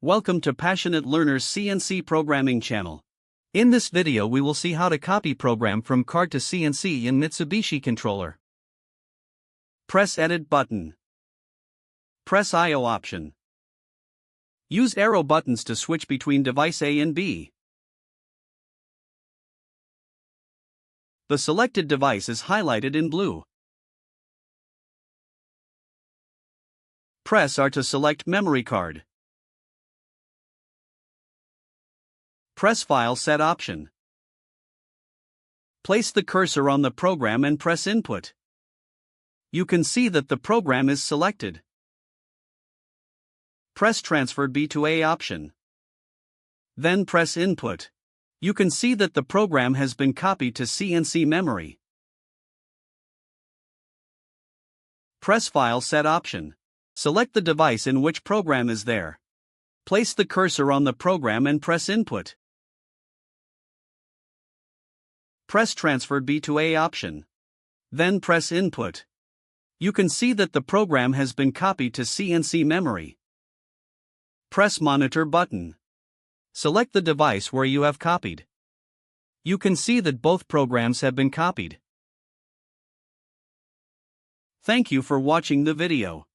Welcome to Passionate Learners CNC Programming channel. In this video we will see how to copy program from card to CNC in Mitsubishi controller. Press Edit button. Press IO option. Use arrow buttons to switch between device A and B. The selected device is highlighted in blue. Press R to select memory card. Press File Set option. Place the cursor on the program and press Input. You can see that the program is selected. Press Transfer B to A option. Then press Input. You can see that the program has been copied to CNC memory. Press File Set option. Select the device in which program is there. Place the cursor on the program and press Input. Press Transfer B to A option. Then press Input. You can see that the program has been copied to CNC memory. Press Monitor button. Select the device where you have copied. You can see that both programs have been copied. Thank you for watching the video.